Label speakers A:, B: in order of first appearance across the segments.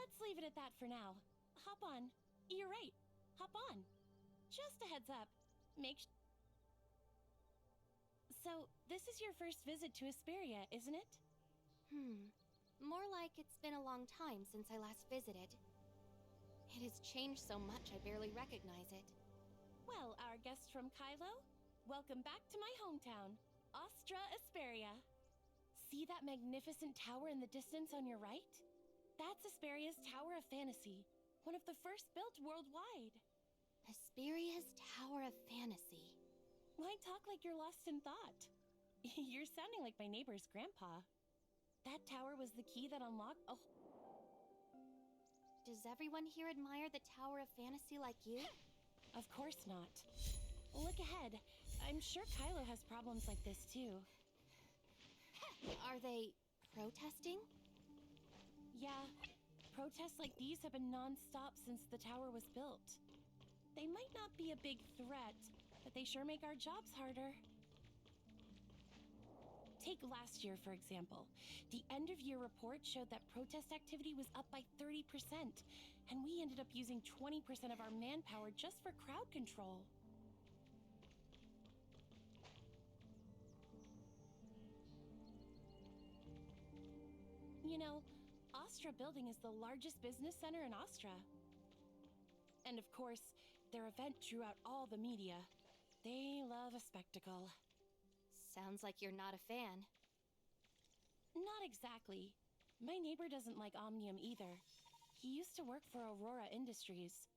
A: Let's leave it at that for now. Hop on. You're right. Hop on. Just a heads up. So, this is your first visit to Asperia, isn't it?
B: More like it's been a long time since I last visited. It has changed so much I barely recognize it.
A: Well, our guest from Kylo, welcome back to my hometown, Ostra Asperia. See that magnificent tower in the distance on your right? That's Asperia's Tower of Fantasy, one of the first built worldwide.
B: Asperia's Tower of Fantasy.
A: Why talk like you're lost in thought? You're sounding like my neighbor's grandpa. That tower was the key that unlocked a...
B: Does everyone here admire the Tower of Fantasy like you?
A: Of course not. Look ahead. I'm sure Kylo has problems like this too.
B: Are they protesting?
A: Yeah, protests like these have been non-stop since the tower was built. They might not be a big threat, but they sure make our jobs harder. Take last year, for example. The end-of-year report showed that protest activity was up by 30%, and we ended up using 20% of our manpower just for crowd control. You know, Ostra Building is the largest business center in Ostra. And of course, their event drew out all the media. They love a spectacle.
B: Sounds like you're not a fan.
A: Not exactly. My neighbor doesn't like Omnium either. He used to work for Aurora Industries.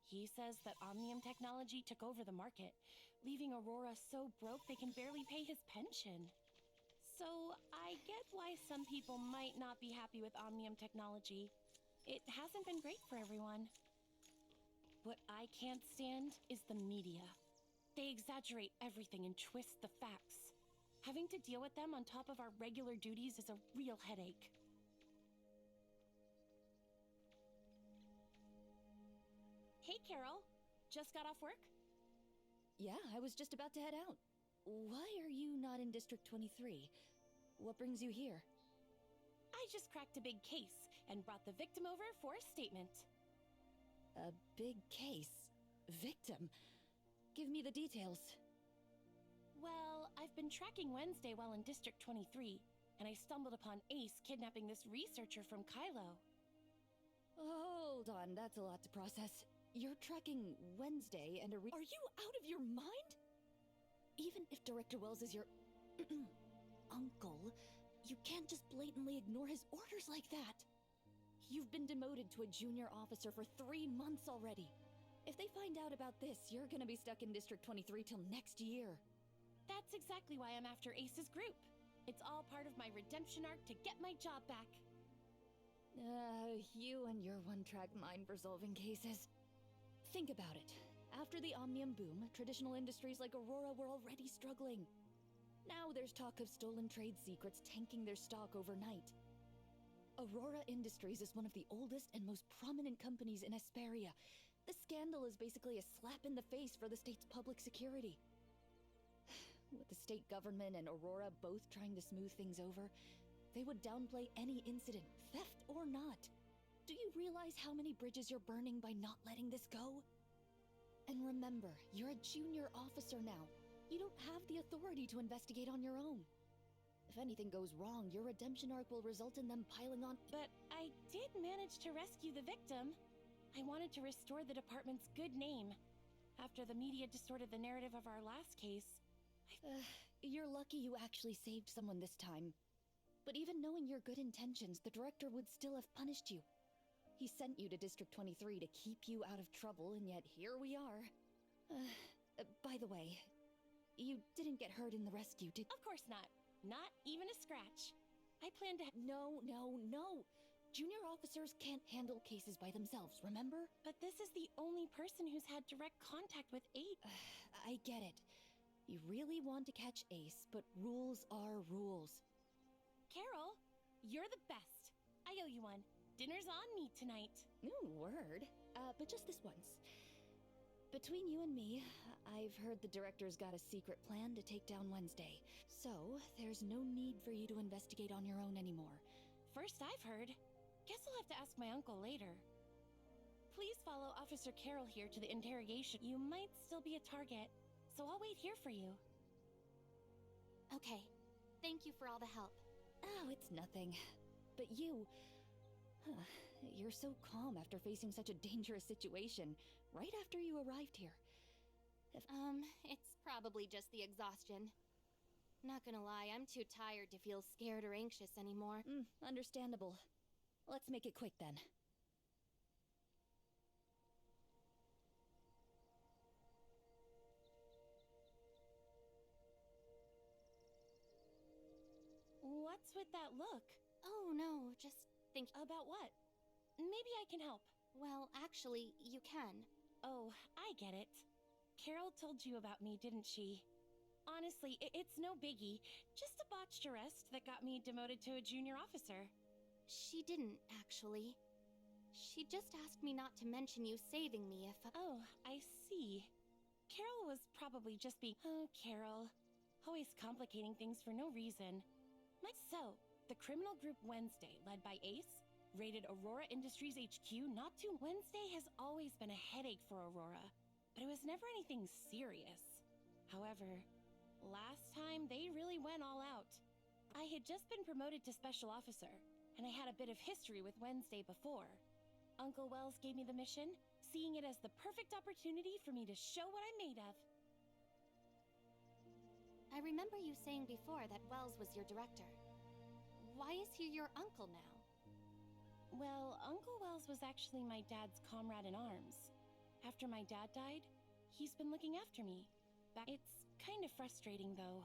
A: He says that Omnium technology took over the market, leaving Aurora so broke they can barely pay his pension. So I get why some people might not be happy with Omnium technology. It hasn't been great for everyone. What I can't stand is the media. They exaggerate everything and twist the facts. Having to deal with them on top of our regular duties is a real headache. Hey, Carol. Just got off work?
C: Yeah, I was just about to head out. Why are you not in District 23? What brings you here?
A: I just cracked a big case and brought the victim over for a statement.
C: A big case? Victim? Give me the details.
A: Well, I've been tracking Wednesday while in District 23, and I stumbled upon Ace kidnapping this researcher from Kylo.
C: Hold on, that's a lot to process. You're tracking Wednesday and Are you out of your mind? Even if Director Wells is your uncle, you can't just blatantly ignore his orders like that. You've been demoted to a junior officer for 3 months already. If they find out about this, you're gonna be stuck in District 23 till next year.
A: That's exactly why I'm after Ace's group. It's all part of my redemption arc to get my job back.
C: You and your one-track mind for solving cases. Think about it. After the Omnium boom, traditional industries like Aurora were already struggling. Now there's talk of stolen trade secrets tanking their stock overnight. Aurora Industries is one of the oldest and most prominent companies in Asperia. The scandal is basically a slap in the face for the state's public security. With the state government and Aurora both trying to smooth things over, they would downplay any incident, theft or not. Do you realize how many bridges you're burning by not letting this go? And remember, you're a junior officer now. You don't have the authority to investigate on your own. If anything goes wrong, your redemption arc will result in them piling on.
A: But I did manage to rescue the victim. I wanted to restore the department's good name. After the media distorted the narrative of our last case,
C: You're lucky you actually saved someone this time. But even knowing your good intentions, the director would still have punished you. He sent you to District 23 to keep you out of trouble, and yet here we are. By the way, you didn't get hurt in the rescue, did...
A: Of course not. Not even a scratch. I plan to...
C: No. Junior officers can't handle cases by themselves, remember?
A: But this is the only person who's had direct contact with Ace.
C: I get it. You really want to catch Ace, but rules are rules.
A: Carol, you're the best. I owe you one. Dinner's on me tonight.
C: Ooh, word. But just this once. Between you and me, I've heard the director's got a secret plan to take down Wednesday. So, there's no need for you to investigate on your own anymore.
A: First I've heard. Guess I'll have to ask my uncle later. Please follow Officer Carroll here to the interrogation. You might still be a target, so I'll wait here for you.
B: Okay. Thank you for all the help.
C: Oh, it's nothing. But you... you're so calm after facing such a dangerous situation, right after you arrived here.
B: It's probably just the exhaustion. Not gonna lie, I'm too tired to feel scared or anxious anymore.
C: Understandable. Let's make it quick then.
A: What's with that look?
B: Oh no, just think.
A: About what? Maybe I can help.
B: Well, actually, you can.
A: Oh, I get it. Carol told you about me, didn't she? Honestly, it's no biggie. Just a botched arrest that got me demoted to a junior officer.
B: She didn't, actually. She just asked me not to mention you saving me if
A: Oh, I see. Carol was probably just being... Oh, Carol. Always complicating things for no reason. So, the criminal group Wednesday, led by Ace, raided Aurora Industries HQ not too... Wednesday has always been a headache for Aurora, but it was never anything serious. However, last time they really went all out. I had just been promoted to special officer, and I had a bit of history with Wednesday before. Uncle Wells gave me the mission, seeing it as the perfect opportunity for me to show what I'm made of.
B: I remember you saying before that Wells was your director. Why is he your uncle now?
A: Well, Uncle Wells was actually my dad's comrade in arms. After my dad died, he's been looking after me. It's kind of frustrating, though.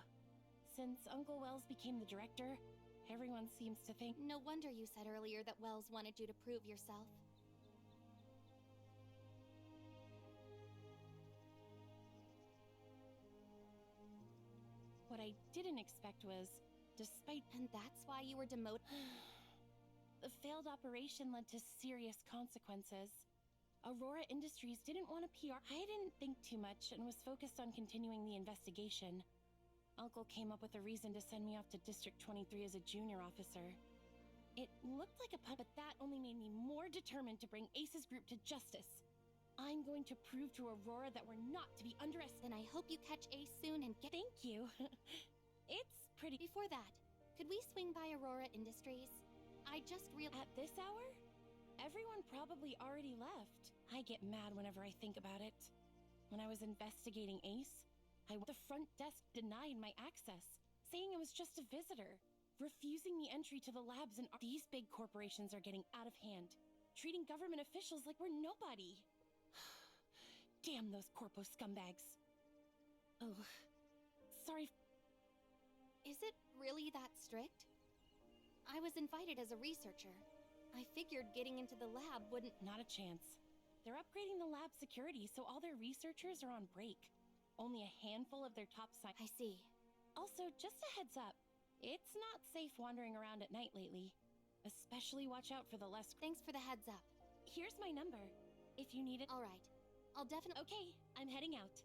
A: Since Uncle Wells became the director, everyone seems to think...
B: No wonder you said earlier that Wells wanted you to prove yourself.
A: What I didn't expect was, despite...
B: And that's why you were demoted?
A: The failed operation led to serious consequences. Aurora Industries didn't want a PR. I didn't think too much and was focused on continuing the investigation. Uncle came up with a reason to send me off to District 23 as a junior officer. It looked like a punt, but that only made me more determined to bring Ace's group to justice. I'm going to prove to Aurora that we're not to be underestimated.
B: Then I hope you catch Ace soon and get...
A: Thank you. It's pretty...
B: Before that, could we swing by Aurora Industries? I just realized...
A: At this hour? Everyone probably already left. I get mad whenever I think about it. When I was investigating Ace, the front desk denied my access, saying I was just a visitor, refusing me entry to the labs, and these big corporations are getting out of hand, treating government officials like we're nobody. Damn those corpo scumbags. Oh, sorry.
B: Is it really that strict? I was invited as a researcher. I figured getting into the lab wouldn't...
A: Not a chance. They're upgrading the lab security, so all their researchers are on break. Only a handful of their top
B: I see.
A: Also, just a heads up. It's not safe wandering around at night lately. Especially watch out for the less...
B: Thanks for the heads up.
A: Here's my number. If you need it...
B: All right. I'll definitely...
A: Okay, I'm heading out.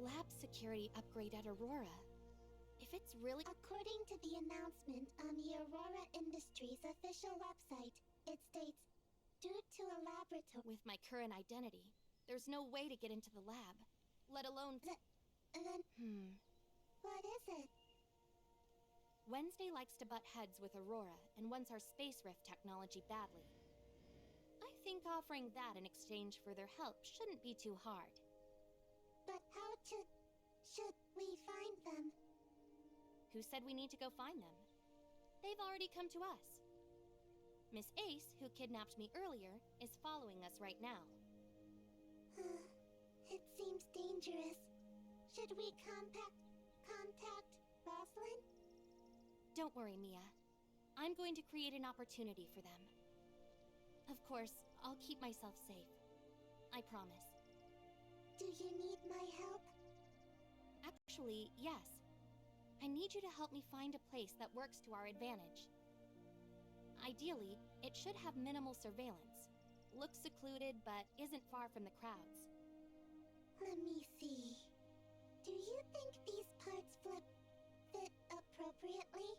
B: lab security upgrade at Aurora. If it's really—
D: According to the announcement on the Aurora Industries official website, it states, due to a laboratory—
B: With my current identity, there's no way to get into the lab, let alone—
D: Then what is it?
B: Wednesday likes to butt heads with Aurora and wants our space rift technology badly. I think offering that in exchange for their help shouldn't be too hard.
D: But how should we find them?
B: Who said we need to go find them? They've already come to us. Miss Ace, who kidnapped me earlier, is following us right now.
D: It seems dangerous. Should we contact Roslyn?
B: Don't worry, Mia. I'm going to create an opportunity for them. Of course, I'll keep myself safe. I promise.
D: Do you need my help?
B: Actually, yes. I need you to help me find a place that works to our advantage. Ideally, it should have minimal surveillance. Looks secluded, but isn't far from the crowds.
D: Let me see. Do you think these parts fit appropriately?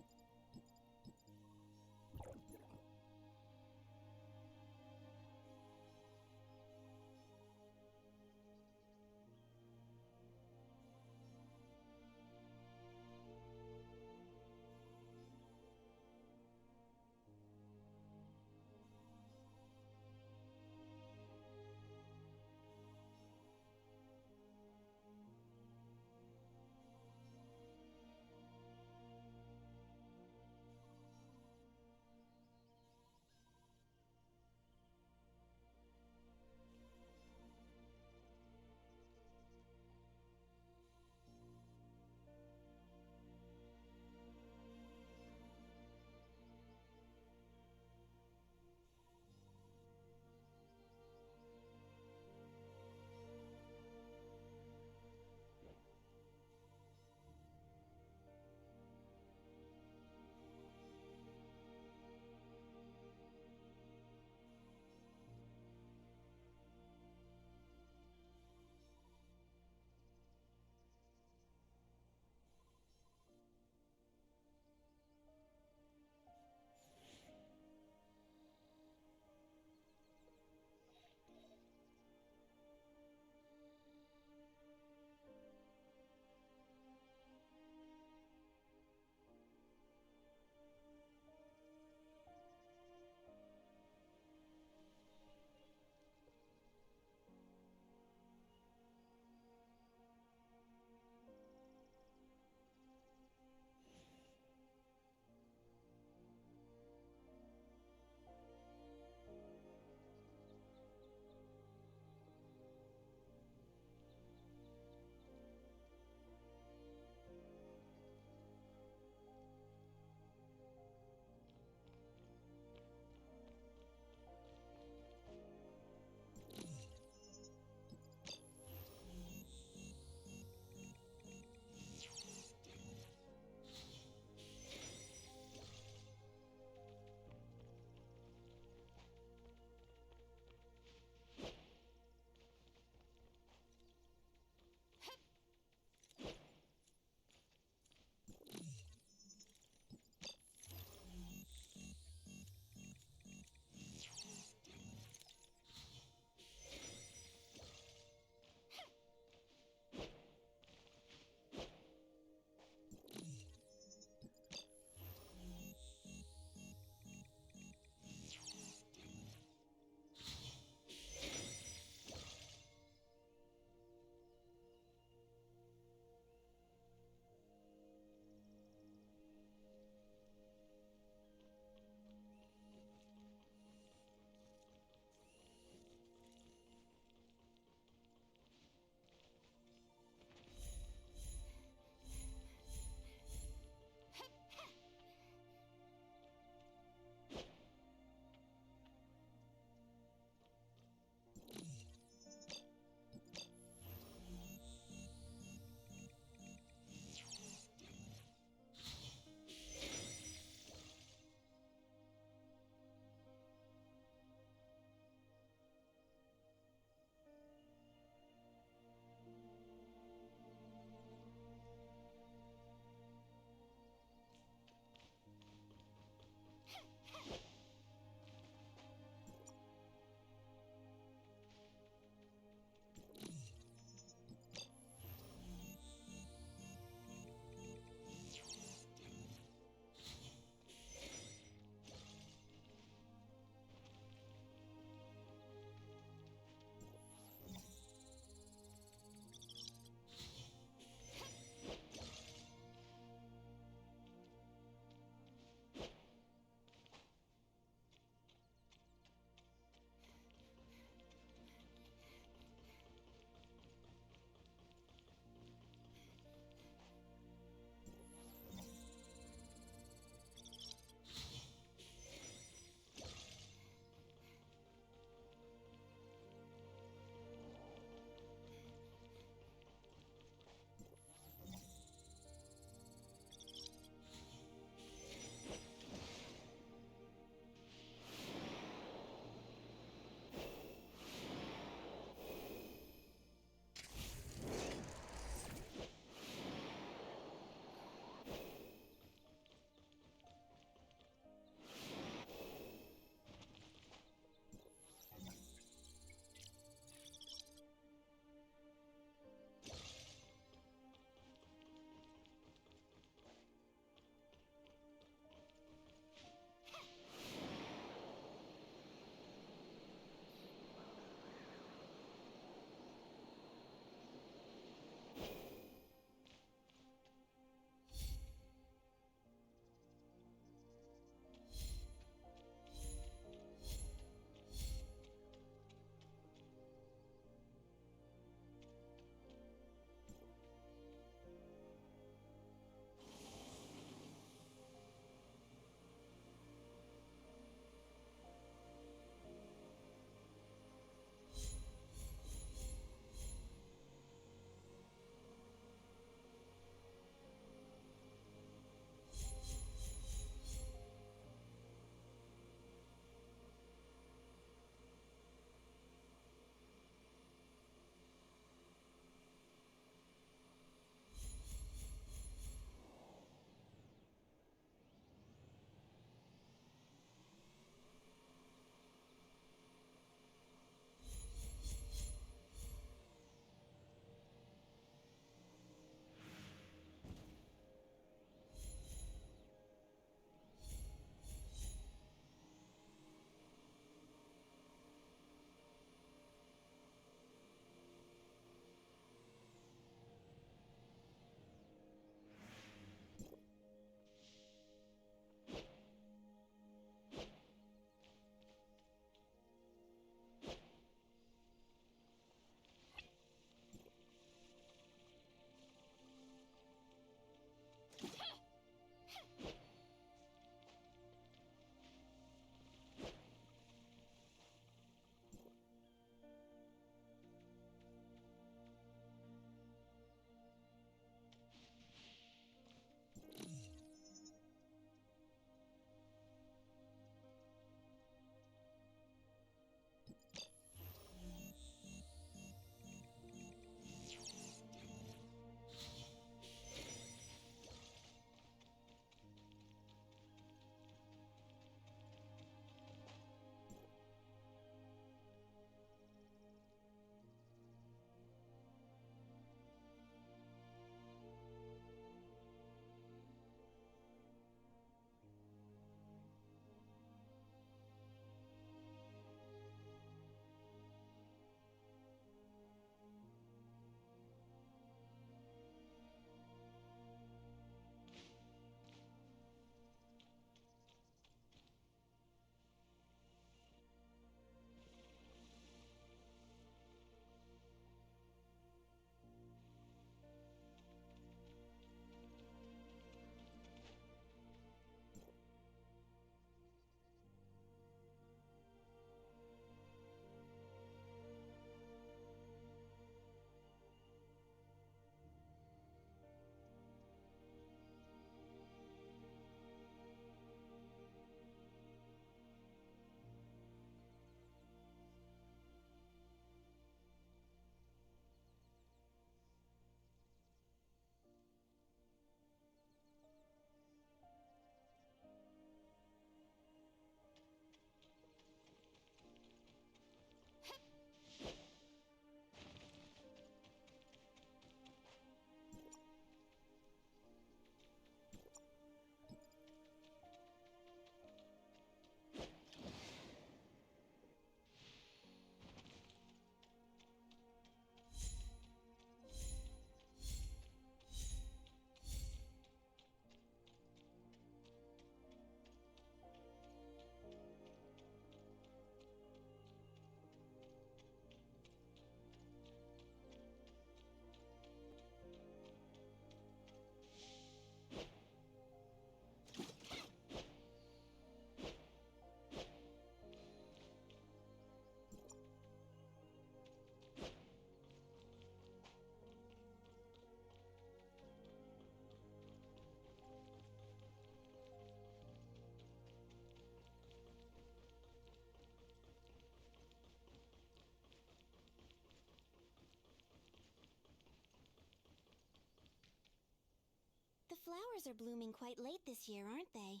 D: flowers are blooming quite late this year, aren't they?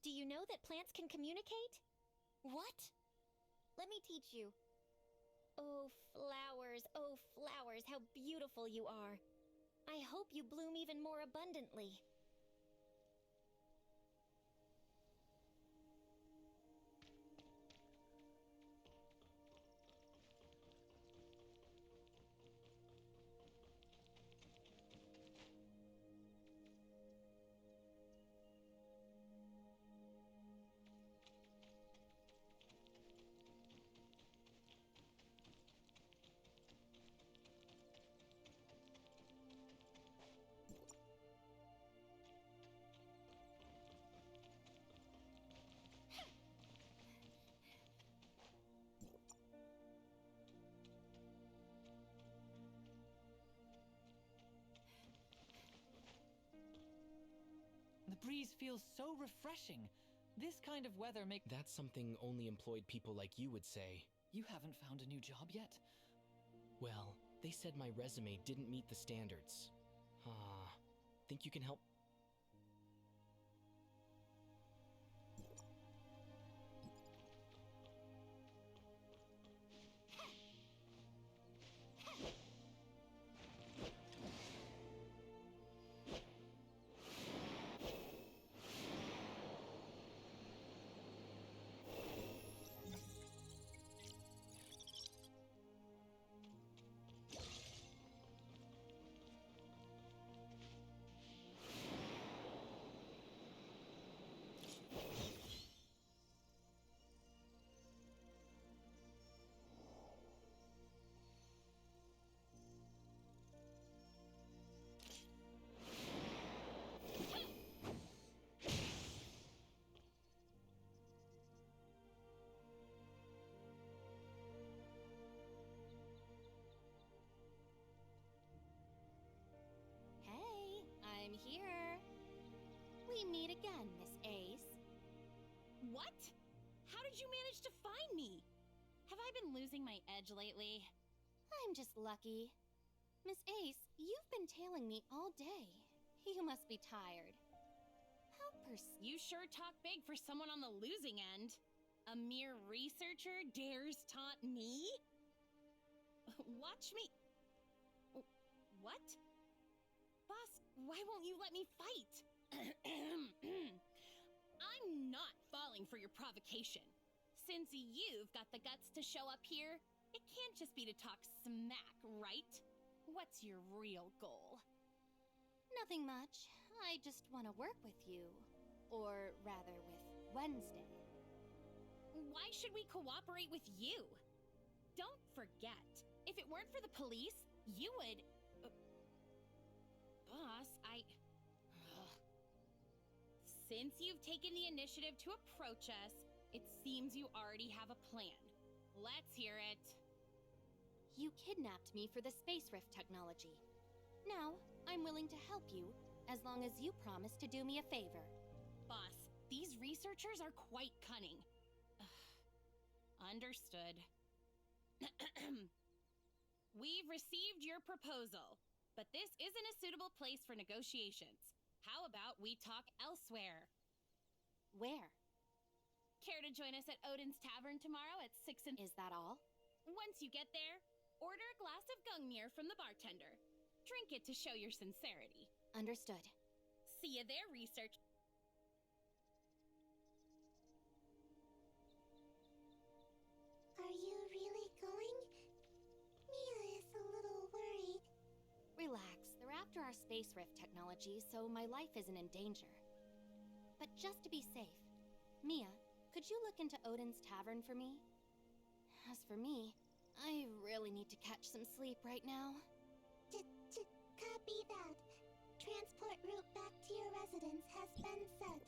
E: Do you know that plants can communicate?
D: What?
E: Let me teach you. Oh, flowers, how beautiful you are. I hope you bloom even more abundantly.
F: The breeze feels so refreshing. This kind of weather makes...
G: That's something only employed people like you would say.
F: You haven't found a new job yet?
G: Well, they said my resume didn't meet the standards. Think you can help?
B: Hey, I'm here. We meet again, Miss Ace.
A: What? How did you manage to find me? Have I been losing my edge lately?
B: I'm just lucky. Miss Ace, you've been tailing me all day. You must be tired. How
A: You sure talk big for someone on the losing end. A mere researcher dares taunt me? Watch me... What? Boss, why won't you let me fight? I'm not falling for your provocation. Since you've got the guts to show up here, it can't just be to talk smack, right? What's your real goal?
B: Nothing much. I just want to work with you. Or rather, with Wednesday.
A: Why should we cooperate with you? Don't forget, if it weren't for the police, you would... Boss, Ugh. Since you've taken the initiative to approach us, it seems you already have a plan. Let's hear it.
B: You kidnapped me for the space rift technology. Now, I'm willing to help you, as long as you promise to do me a favor.
A: Boss, these researchers are quite cunning. Understood. We've received your proposal, but this isn't a suitable place for negotiations. How about we talk elsewhere?
B: Where?
A: Care to join us at Odin's Tavern tomorrow at 6 and...
B: Is that all?
A: Once you get there, order a glass of Gungnir from the bartender. Drink it to show your sincerity.
B: Understood.
A: See you there, research.
D: Are you really going? Mia is a little worried.
B: Relax, they're after our space rift technology, so my life isn't in danger. But just to be safe, Mia, could you look into Odin's Tavern for me? As for me, I really need to catch some sleep right now.
D: Copy that. Transport route back to your residence has been set.